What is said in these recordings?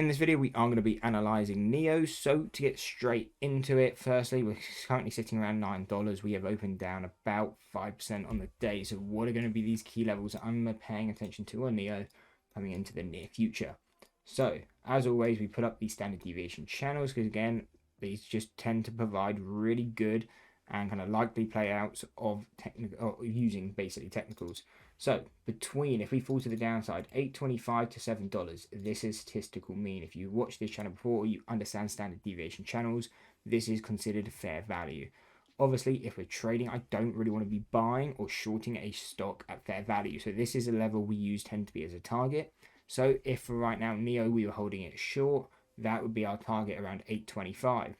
In this video, we are going to be analysing NIO. So to get straight into it, firstly, we're currently sitting around $9. We have opened down about 5% on the day. So what are going to be these key levels that I'm paying attention to on NIO coming into the near future? So as always, we put up these standard deviation channels because again, these just tend to provide really good and kind of likely playouts of using basically technicals. So between, if we fall to the downside, $8.25 to $7, this is statistical mean. If you watched this channel before, you understand standard deviation channels, this is considered fair value. Obviously, if we're trading, I don't really want to be buying or shorting a stock at fair value. So this is a level we tend to be as a target. So if for right now, NIO, we were holding it short, that would be our target around $8.25.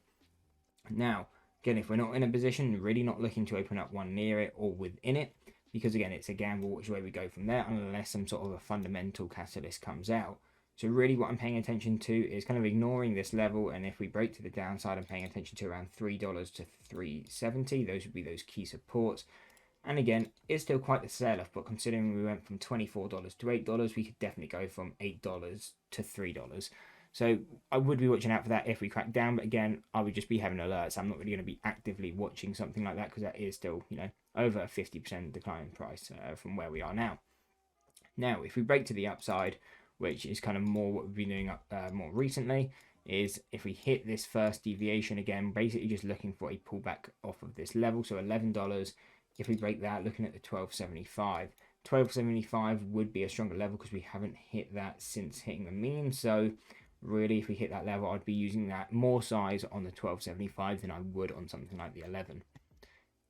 Now, again, if we're not in a position, really not looking to open up one near it or within it, because again, it's a gamble which way we go from there, unless some sort of a fundamental catalyst comes out. So really what I'm paying attention to is kind of ignoring this level, and if we break to the downside, I'm paying attention to around $3 to $3.70. Those would be those key supports. And again, it's still quite the sell-off, but considering we went from $24 to $8, we could definitely go from $8 to $3. So I would be watching out for that if we crack down, but again, I would just be having alerts. I'm not really going to be actively watching something like that because that is still, over a 50% decline in price from where we are now. Now, if we break to the upside, which is kind of more what we've been doing more recently, is if we hit this first deviation again, basically just looking for a pullback off of this level. So $11, if we break that, looking at the $12.75. $12.75 would be a stronger level because we haven't hit that since hitting the mean. So really, if we hit that level, I'd be using that more size on the $12.75 than I would on something like the 11.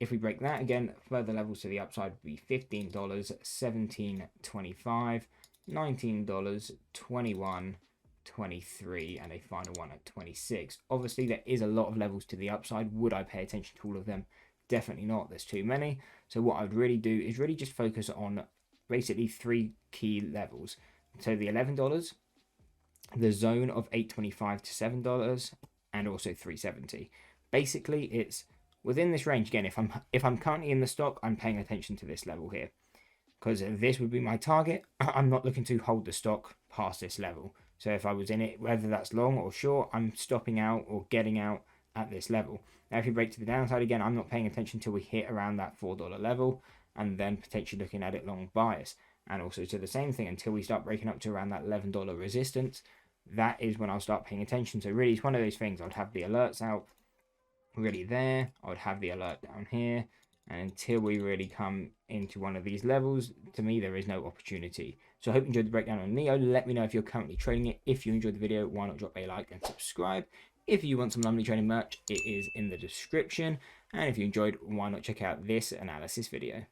If we break that again, further levels to the upside would be $15, $17.25, $19, $21, $23, and a final one at $26. Obviously, there is a lot of levels to the upside. Would I pay attention to all of them? Definitely not. There's too many. So what I would really do is really just focus on basically three key levels. So the $11, the zone of $8.25 to $7, and also $3.70. Basically, it's within this range. Again, if I'm currently in the stock, I'm paying attention to this level here because this would be my target. I'm not looking to hold the stock past this level. So if I was in it, whether that's long or short, I'm stopping out or getting out at this level. Now, if you break to the downside again, I'm not paying attention till we hit around that $4 level and then potentially looking at it long bias. And also to the same thing until we start breaking up to around that $11 resistance. That is when I'll start paying attention. So really, it's one of those things. I'd have the alerts out really there. I would have the alert down here. And until we really come into one of these levels, to me, there is no opportunity. So I hope you enjoyed the breakdown on NIO. Let me know if you're currently trading it. If you enjoyed the video, why not drop a like and subscribe? If you want some Lumley trading merch, it is in the description. And if you enjoyed, why not check out this analysis video?